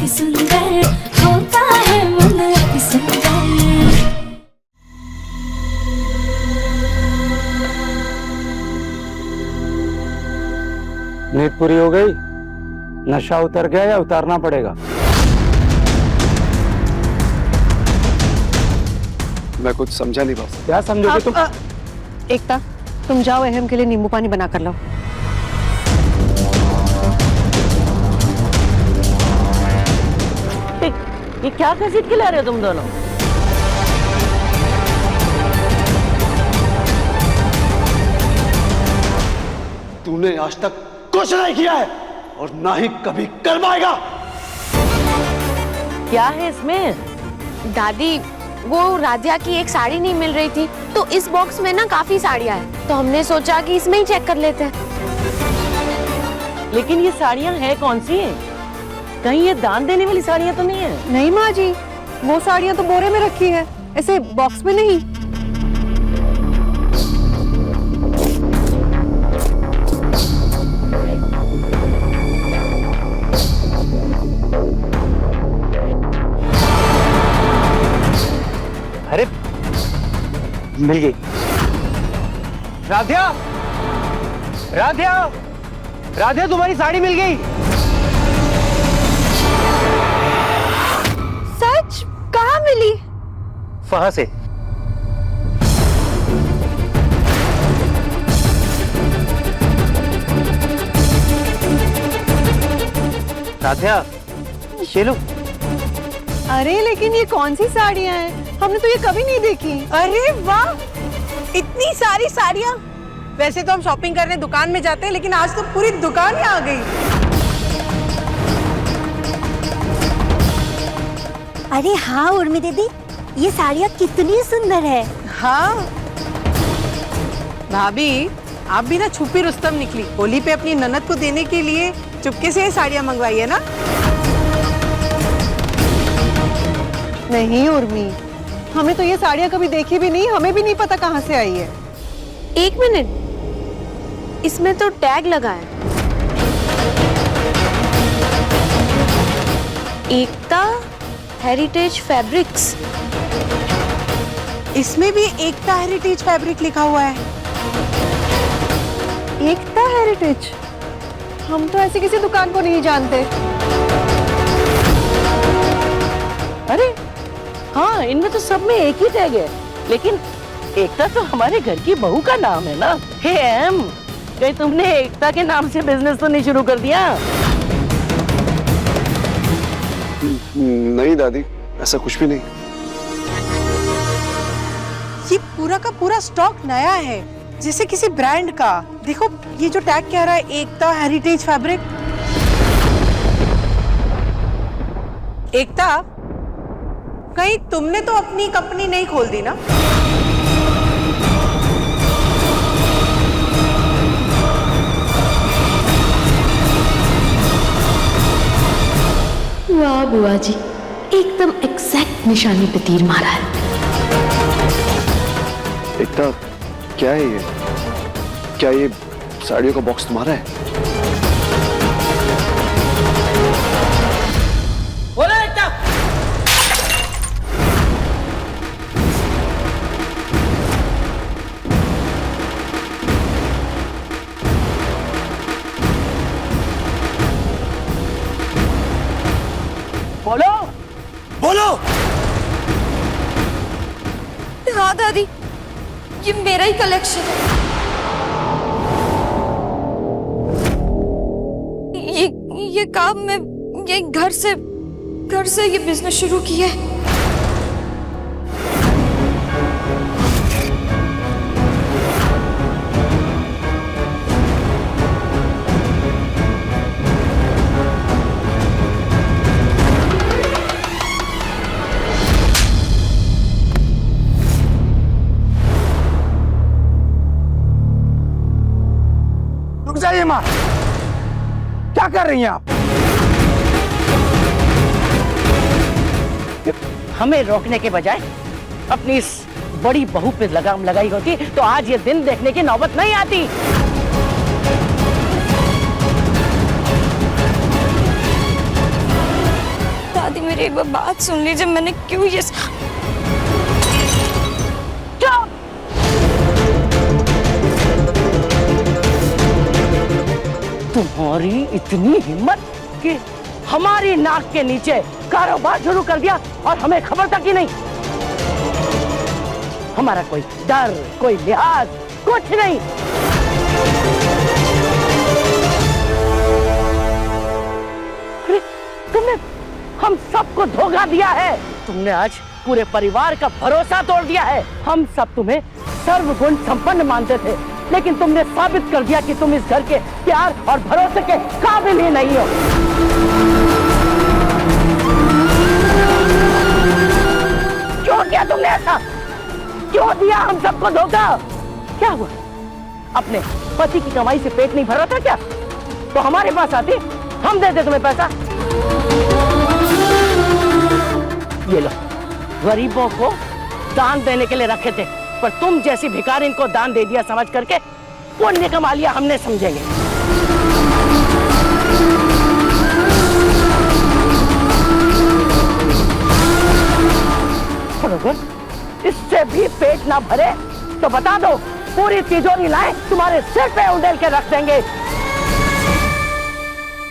अति सुंदर होता है मन अति सुंदर। नींद पूरी हो गई? नशा उतर गया या उतारना पड़ेगा? मैं कुछ समझा नहीं बस। क्या समझोगे तुम? एकता, तुम जाओ अहम के लिए नींबू पानी बना कर लो। ये क्या घसीट के ला रहे हो तुम दोनों? तूने आज तक कुछ नहीं किया है और ना ही कभी कर पाएगा। क्या है इसमें? दादी, वो राधिया की एक साड़ी नहीं मिल रही थी, तो इस बॉक्स में ना काफी साड़ियां हैं, तो हमने सोचा कि इसमें ही चेक कर लेते हैं। लेकिन ये साड़ियां हैं कौन सी हैं? कहीं ये दान देने वाली साड़ियां तो नहीं है? नहीं माँ जी, वो साड़ियाँ तो बोरे में रखी है, ऐसे बॉक्स में नहीं। अरे मिल गई। राधिया, राधिया, राधिया तुम्हारी साड़ी मिल गई। सच? कहाँ मिली? फहा से। राधिया, ये लो। अरे लेकिन ये कौन सी साड़ियाँ हैं? हमने तो ये कभी नहीं देखी। अरे वाह, इतनी सारी साड़ियाँ। वैसे तो हम शॉपिंग करने दुकान में जाते हैं, लेकिन आज तो पूरी दुकान ही आ गई। अरे हाँ उर्मी दीदी, ये साड़ियाँ कितनी सुंदर है। हाँ भाभी, आप भी ना छुपी रुस्तम निकली। होली पे अपनी ननद को देने के लिए चुपके से ये साड़ियाँ मंगवाई है ना? नहीं उर्मी, हमें तो ये साड़ियाँ कभी देखी भी नहीं, हमें भी नहीं पता कहाँ से आई है। एक मिनट, इसमें तो टैग लगा है, एकता हेरिटेज फैब्रिक्स। इसमें भी एकता हेरिटेज फैब्रिक लिखा हुआ है। एकता हेरिटेज? हम तो ऐसी किसी दुकान को नहीं जानते। अरे हाँ, इनमें तो सब में एक ही टैग है, लेकिन एकता तो हमारे घर की बहू का नाम है ना। हे एम, कहीं तुमने एकता के नाम से बिजनेस तो नहीं शुरू कर दिया? नहीं दादी, ऐसा कुछ भी नहीं। ये पूरा का पूरा स्टॉक नया है, जैसे किसी ब्रांड का। देखो ये जो टैग कह रहा है, एकता हेरिटेज फैब्रिक। एकता, कहीं तुमने तो अपनी कंपनी नहीं खोल दी ना? वाह बुआ जी, एकदम एग्जैक्ट निशाने पे तीर मारा है। एकता, क्या है ये? क्या ये साड़ियों का बॉक्स तुम्हारा है? बोलो एकता। बोलो बोलो। हाँ दादी, ये मेरा ही कलेक्शन है। ये काम मैं ये घर से ये बिजनेस शुरू किया है। रुक जाइए माँ, क्या कर रही हैं आप? हमें रोकने के बजाय अपनी इस बड़ी बहू पे लगाम लगाई होती तो आज ये दिन देखने की नौबत नहीं आती। दादी मेरी एक बार बात सुन लीजिए, मैंने क्यों ये तुम्हारी इतनी हिम्मत कि हमारी नाक के नीचे कारोबार शुरू कर दिया और हमें खबर तक ही नहीं। हमारा कोई डर, कोई लिहाज, कुछ नहीं। अरे तुमने हम सबको धोखा दिया है। तुमने आज पूरे परिवार का भरोसा तोड़ दिया है। हम सब तुम्हें सर्वगुण संपन्न मानते थे, लेकिन तुमने साबित कर दिया कि तुम इस घर के प्यार और भरोसे के काबिल ही नहीं हो। क्यों किया तुमने ऐसा? क्यों दिया हम सबको धोखा? क्या हुआ? अपने पति की कमाई से पेट नहीं भर रहा था क्या? तो हमारे पास आती, हम देते तुम्हें पैसा। ये लो, गरीबों को दान देने के लिए रखे थे, पर तुम जैसी भिखारी इनको दान दे दिया समझ करके पुण्य कमा लिया हमने समझेंगे। इससे भी पेट ना भरे तो बता दो, पूरी तिजोरी लाए तुम्हारे सिर पे उंडेल के रख देंगे।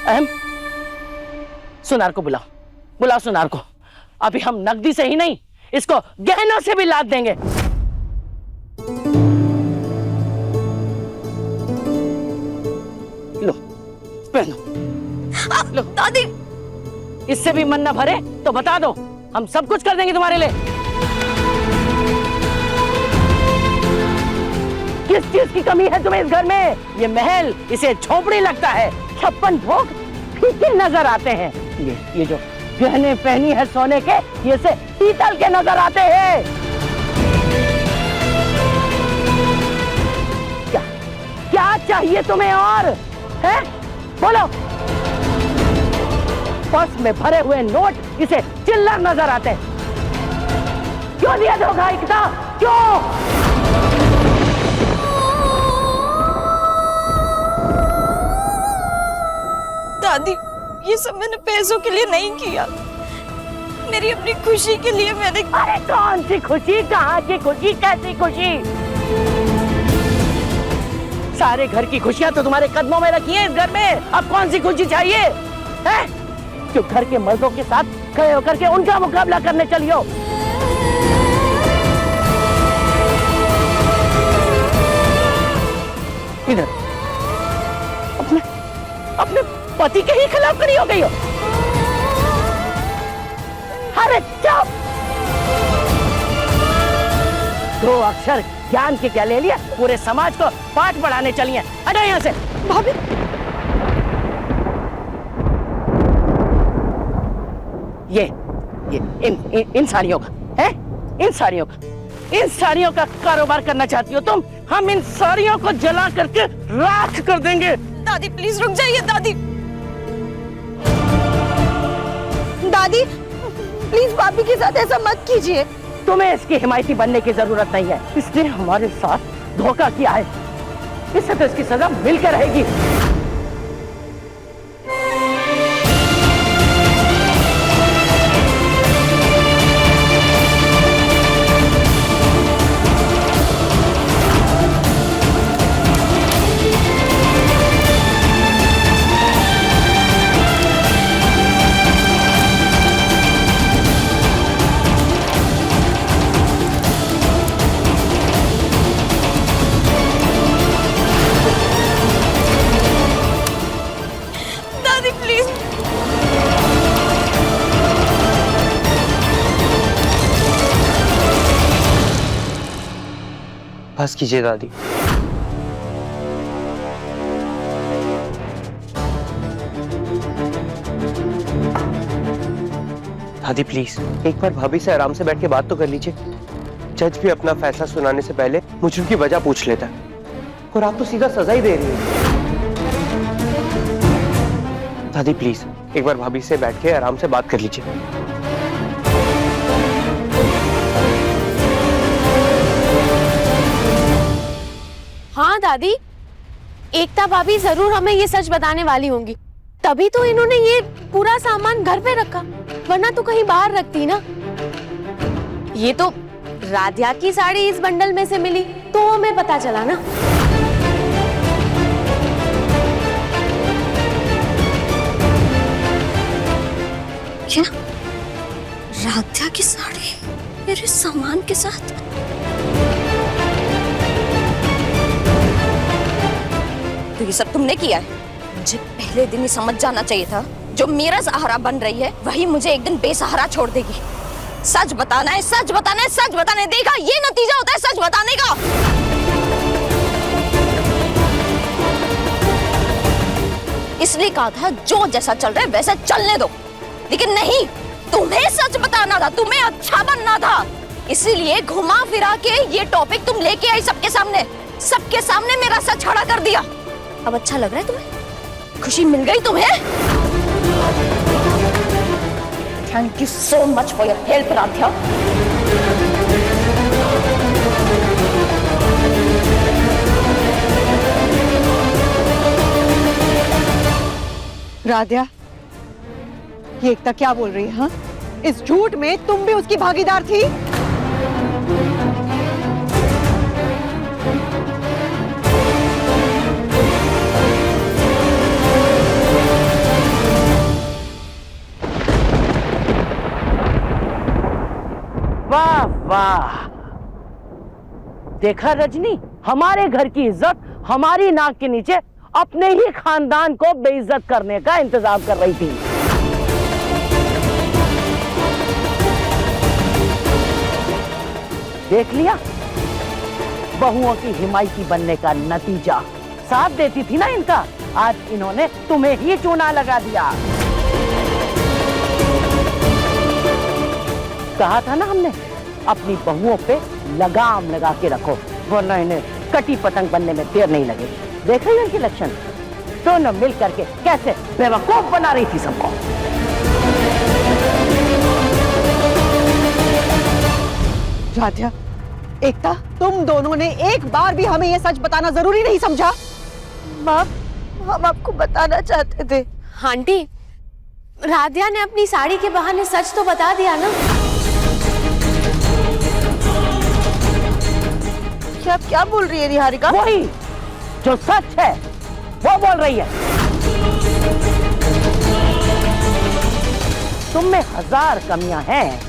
अहम, सुनार को बुलाओ, बुलाओ सुनार को। अभी हम नकदी से ही नहीं, इसको गहनों से भी लाद देंगे। लो, पहनो। लो दादी, इससे भी मन न भरे तो बता दो, हम सब कुछ कर देंगे तुम्हारे लिए। किस चीज की कमी है तुम्हें इस घर में? ये महल इसे झोपड़ी लगता है, 56 भोग फीके नजर आते हैं। ये जो गहने पहनी है सोने के, ये से पीतल के नजर आते हैं। क्या क्या चाहिए तुम्हें और है? बोलो। पर्स में भरे हुए नोट इसे चिल्लर नजर आते हैं। क्यों दिया धोखा एकता? क्यों? दादी, ये सब मैंने पैसों के लिए नहीं किया, मेरी अपनी खुशी के लिए मैंने। अरे कौन सी खुशी? कहाँ की खुशी? कैसी खुशी? सारे घर की खुशियां तो तुम्हारे कदमों में रखी हैं इस घर में। अब कौन सी खुशी चाहिए है? जो घर के मर्दों के साथ खड़े होकर के उनका मुकाबला करने चली हो। इधर अपने पति के ही खिलाफ खड़ी हो गई हो। अरे चुप! 2 अक्षर ज्ञान के क्या ले लिया? पूरे समाज को पाठ पढ़ाने चली हैं। हटो यहाँ से। भाभी, ये इन साड़ियों का है? इन साड़ियों का कारोबार करना चाहती हो तुम? हम इन साड़ियों को जला करके राख कर देंगे। दादी प्लीज रुक जाइए। दादी, दादी प्लीज भाभी के साथ ऐसा मत कीजिए। तुम्हें इसकी हिमायती बनने की जरूरत नहीं है। इसने हमारे साथ धोखा किया है, इससे तो इसकी सजा मिलकर रहेगी। बस कीजिए दादी। दादी प्लीज एक बार भाभी से आराम से बैठ के बात तो कर लीजिए। जज भी अपना फैसला सुनाने से पहले मुझे उनकी वजह पूछ लेता है, और आप तो सीधा सजा ही दे रही हैं। दादी प्लीज एक बार भाभी से बैठ के आराम से बात कर लीजिए। हाँ दादी, एकता भाभी जरूर हमें ये सच बताने वाली होंगी। तभी तो इन्होंने ये पूरा सामान घर पे रखा, वरना तो कहीं बाहर रखती ना। ये तो राधिया की साड़ी इस बंडल में से मिली तो हमें पता चला ना। क्या राधिया की साड़ी मेरे सामान के साथ? तो ये सब तुमने किया है? मुझे पहले दिन ही समझ जाना चाहिए था, जो मेरा सहारा बन रही है वही मुझे एक दिन बेसहारा छोड़ देगी। सच बताना है, सच बताना है, सच बताना है। देखा, ये नतीजा होता है सच बताने का। इसलिए कहा था जो जैसा चल रहा है वैसा चलने दो, लेकिन नहीं, तुम्हें सच बताना था, तुम्हें अच्छा बनना था। इसीलिए घुमा फिरा के ये टॉपिक तुम लेके आई सबके सामने मेरा सच खड़ा कर दिया। अब अच्छा लग रहा है तुम्हें? खुशी मिल गई तुम्हें? Thank you so much for your help Radhiya. Radhiya, ये एकता क्या बोल रही है? हाँ, इस झूठ में तुम भी उसकी भागीदार थी? वाह वाह, देखा रजनी, हमारे घर की इज्जत हमारी नाक के नीचे अपने ही खानदान को बेइज्जत करने का इंतजाम कर रही थी। देख लिया बहुओं की हिमायती बनने का नतीजा। साथ देती थी ना इनका, आज इन्होंने तुम्हें ही चूना लगा दिया। कहा था ना हमने, अपनी बहुओं पे लगाम लगा के रखो, वरना इन्हें कटी पतंग बनने में देर नहीं लगेगी। देखा ही इनके लक्षण, दोनों मिल करके कैसे बेवकूफ बना रही थी सबको। राधिया, एकता, तुम दोनों ने एक बार भी हमें ये सच बताना जरूरी नहीं समझा? माँ, हम आपको बताना चाहते थे। आंटी, राधिया ने अपनी साड़ी के बहाने सच तो बता दिया ना। क्या बोल रही है निहारिका? वही जो सच है वो बोल रही है। तुम में 1000 कमियां हैं,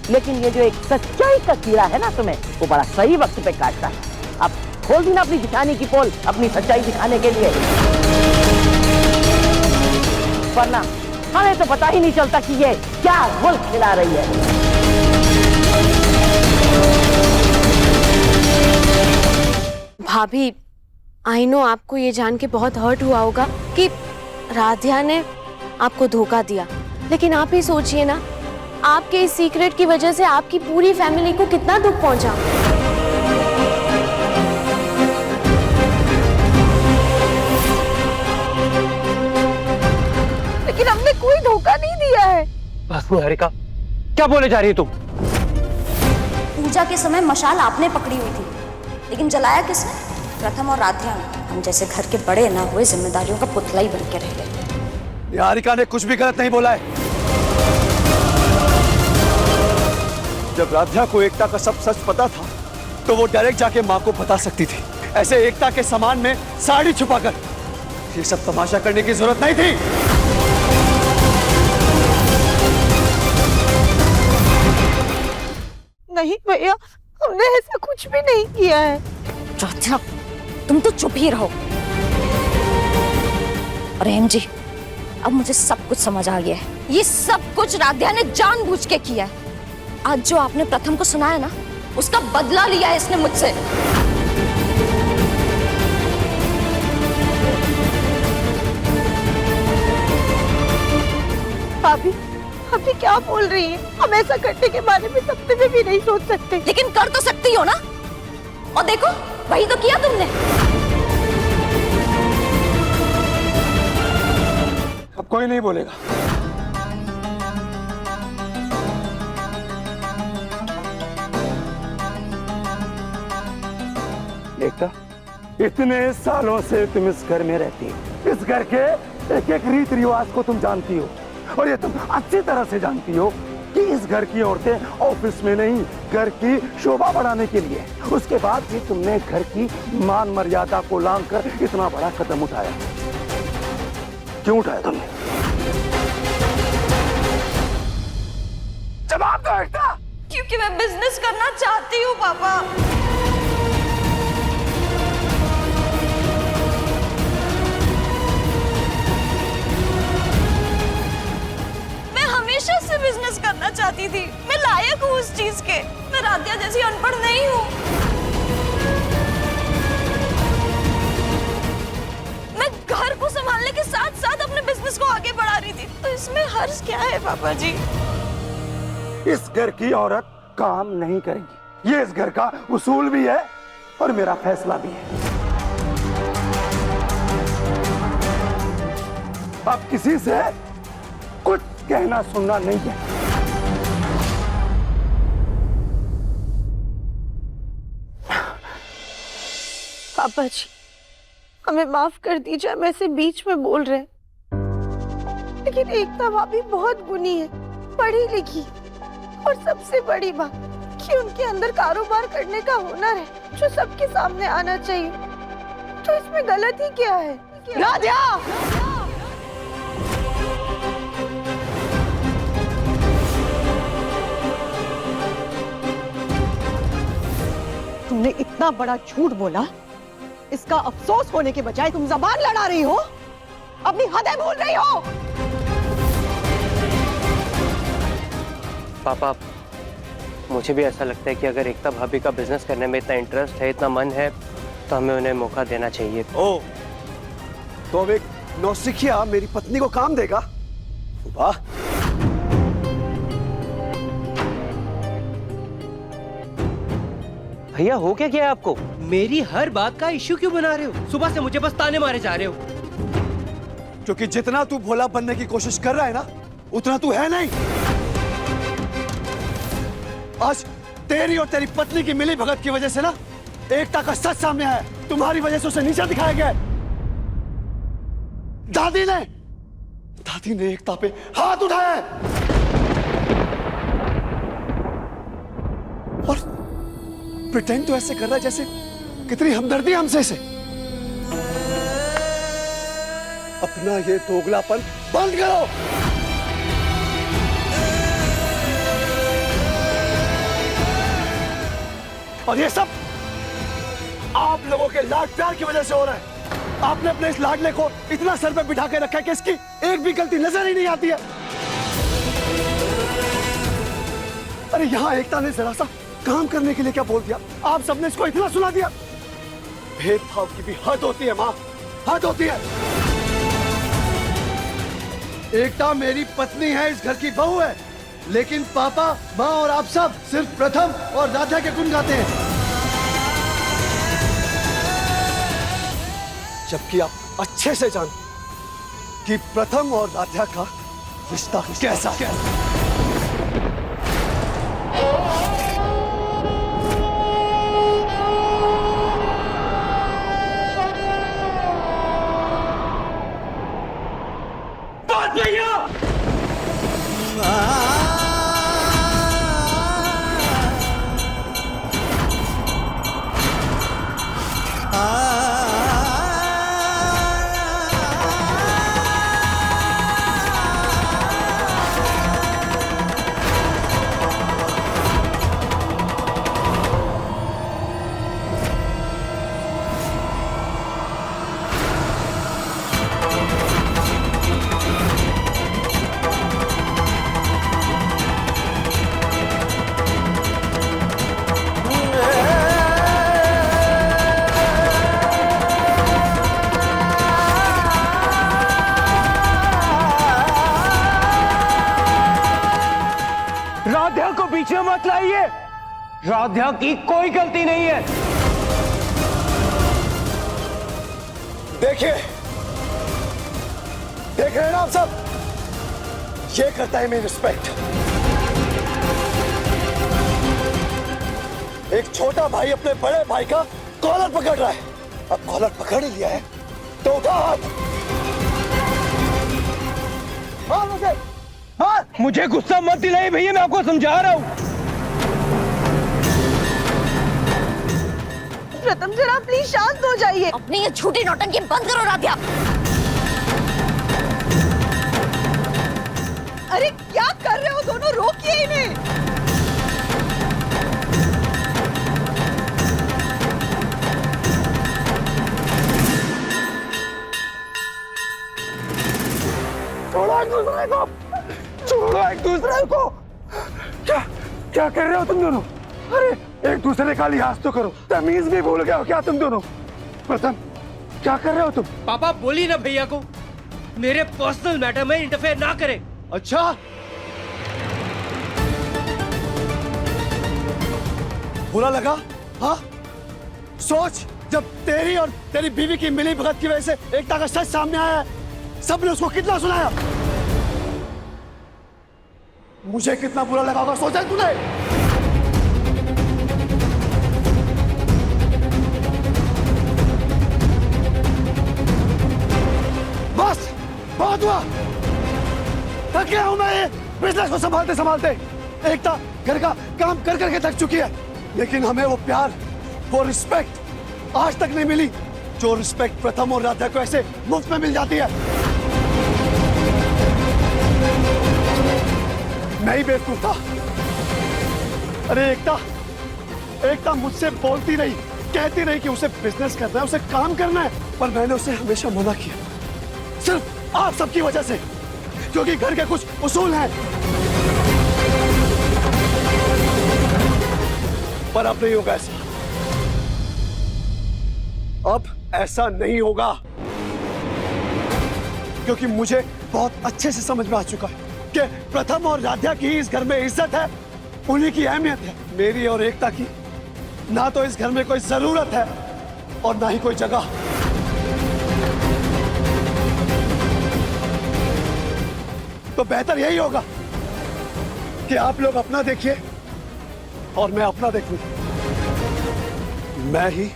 लेकिन ये जो एक सच्चाई का कीड़ा है ना तुम्हें, वो बड़ा सही वक्त पे काटता है। अब खोल दी ना अपनी दिखाने की पोल, अपनी सच्चाई दिखाने के लिए, वरना हमें तो पता ही नहीं चलता कि ये क्या मुल्क खिला रही है। भाभी, आई नो आपको ये जान के बहुत हर्ट हुआ होगा कि राधिया ने आपको धोखा दिया, लेकिन आप ही सोचिए ना, आपके इस सीक्रेट की वजह से आपकी पूरी फैमिली को कितना दुख पहुंचा। लेकिन हमने कोई धोखा नहीं दिया है। बस निहारिका, क्या बोले जा रही है तुम? पूजा के समय मशाल आपने पकड़ी हुई थी, लेकिन जलाया किसने? प्रथम और राधिया ने। हम जैसे घर के बड़े ना हुए जिम्मेदारियों का पुतला ही बन के रह गए। निहारिका ने कुछ भी गलत नहीं बोला है। जब राधिया को एकता का सब सच पता था, तो वो डायरेक्ट जाके माँ को बता सकती थी। ऐसे एकता के सामान में साड़ी छुपाकर ये सब तमाशा करने की जरूरत नहीं थी। नहीं भैया, हमने ऐसा कुछ भी नहीं किया है। राधिया, तुम तो चुप ही रहो। प्रेम जी, अब मुझे सब कुछ समझ आ गया है। ये सब कुछ राधिया ने जानबूझ के किया है। आज जो आपने प्रथम को सुनाया ना, उसका बदला लिया है इसने मुझसे। भाभी, अभी क्या बोल रही है? हम ऐसा करने के बारे में सपने में भी नहीं सोच सकते। लेकिन कर तो सकती हो ना, और देखो वही तो किया तुमने। अब कोई नहीं बोलेगा। एकता, इतने सालों से तुम इस घर में रहती, इस घर के एक एक रीत रिवाज को तुम जानती हो, और ये तुम अच्छी तरह से जानती हो कि इस घर की औरतें ऑफिस में नहीं, घर की शोभा बढ़ाने के लिए। उसके बाद भी तुमने घर की मान मर्यादा को लांघ कर इतना बड़ा कदम उठाया। क्यों उठाया तुमने? जवाब दो एकता। क्योंकि मैं बिजनेस करना चाहती हूँ पापा। मैं हमेशा से बिजनेस करना चाहती थी। मैं लायक हूँ उस चीज के। मैं राधिया जैसी अनपढ़ नहीं हूँ। मैं घर को संभालने के साथ साथ अपने बिजनेस को आगे बढ़ा रही थी। तो इसमें हर्ज क्या है पापा जी? इस घर की औरत काम नहीं करेगी, ये इस घर का उसूल भी है और मेरा फैसला भी है। अब किसी से कुछ कहना सुनना नहीं है। पापा जी, हमें माफ कर दीजिए, हम ऐसे बीच में बोल रहे हैं, लेकिन एकता भाभी बहुत गुनी है, पढ़ी लिखी, और सबसे बड़ी बात कि उनके अंदर कारोबार करने का हुनर है जो सबके सामने आना चाहिए। तो इसमें गलत ही क्या है? राधिया! तुमने इतना बड़ा झूठ बोला, इसका अफसोस होने के बजाय तुम जबान लड़ा रही हो, अपनी हदें भूल रही हो। पापा, मुझे भी ऐसा लगता है कि अगर एकता भाभी का बिजनेस करने में इतना इंटरेस्ट है, इतना मन है, तो हमें उन्हें मौका देना चाहिए। ओ, तो अब एक नौसिखिया मेरी पत्नी को काम देगा? वाह! भैया, हो क्या गया आपको? मेरी हर बात का इश्यू क्यों बना रहे हो? सुबह से मुझे बस ताने मारे जा रहे हो। क्योंकि जितना तू भोला बनने की कोशिश कर रहा है ना, उतना तू है नहीं। आज तेरी और तेरी पत्नी की मिली भगत की वजह से ना एकता का सच सामने आया। तुम्हारी वजह से उसे नीचा दिखाया गया। दादी ने एकता पे हाथ उठाया और प्रिटेंड तो ऐसे कर रहा है जैसे कितनी हमदर्दी हमसे से। अपना ये दोगलापन बंद करो। और ये सब आप लोगों के लाड प्यार की वजह से हो रहा है। आपने अपने इस लाडले को इतना सर पे बिठा के रखा है कि इसकी एक भी गलती नजर ही नहीं आती है। अरे यहाँ एकता ने जरा सा काम करने के लिए क्या बोल दिया, आप सबने इसको इतना सुना दिया। भेदभाव की भी हद होती है माँ, हद होती है। एकता मेरी पत्नी है, इस घर की बहू है, लेकिन पापा, माँ और आप सब सिर्फ प्रथम और राधा के गुण गाते हैं, जबकि आप अच्छे से जानते कि प्रथम और राधा का रिश्ता कैसा है। बात भैया! राधा को पीछे मत लाइए, राधा की कोई गलती नहीं है। देखिए, देख रहे हैं ना आप सब, ये करता है मेरी रिस्पेक्ट। एक छोटा भाई अपने बड़े भाई का कॉलर पकड़ रहा है। अब कॉलर पकड़ ही लिया है तो उठा हाथ। मार मुझे, मार। मुझे गुस्सा मत दिलाइए भैया, मैं आपको समझा रहा हूँ। प्रथम जरा प्लीज शांत हो जाइए। अपनी ये झूठी नौटंकी बंद करो राधिया। अरे क्या कर रहे हो दोनों, रोकिए इन्हें। छोड़ो एक दूसरे को, छोड़ो एक दूसरे को। क्या क्या कर रहे हो तुम दोनों? अरे एक दूसरे का लिहाज तो करो, तमीज भी भूल गए हो क्या तुम दोनों? प्रथम क्या कर रहे हो तुम? पापा बोली ना भैया को मेरे पर्सनल मैटर में इंटरफेयर ना करे। अच्छा, बुरा लगा? हाँ, सोच, जब तेरी और तेरी बीवी की मिली भगत की वजह से एकता का सच सामने आया है, सबने उसको कितना सुनाया, मुझे कितना बुरा लगा होगा सोचा है तूने? बस बहुत हुआ, थक गया हूं मैं ये बिजनेस को संभालते संभालते। एकता घर का काम कर करके थक चुकी है, लेकिन हमें वो प्यार, वो रिस्पेक्ट आज तक नहीं मिली जो रिस्पेक्ट प्रथम और राधा को ऐसे मुफ्त में मिल जाती है। मैं ही बेवकूफ था। अरे एकता, एकता मुझसे बोलती रही, कहती रही कि उसे बिजनेस करना है, उसे काम करना है, पर मैंने उसे हमेशा मना किया, सिर्फ आप सबकी वजह से, क्योंकि घर के कुछ उसूल हैं। पर अब नहीं होगा ऐसा, अब ऐसा नहीं होगा, क्योंकि मुझे बहुत अच्छे से समझ में आ चुका है कि प्रथम और राधा की इस घर में इज्जत है, उन्हीं की अहमियत है। मेरी और एकता की ना तो इस घर में कोई जरूरत है और ना ही कोई जगह। तो बेहतर यही होगा कि आप लोग अपना देखिए और मैं अपना देखूं। मैं ही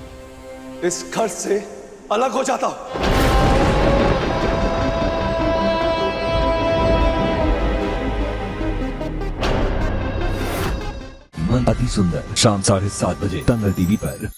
इस घर से अलग हो जाता हूं। मन अति सुंदर, शाम 7:30 बजे, दंगल टीवी पर।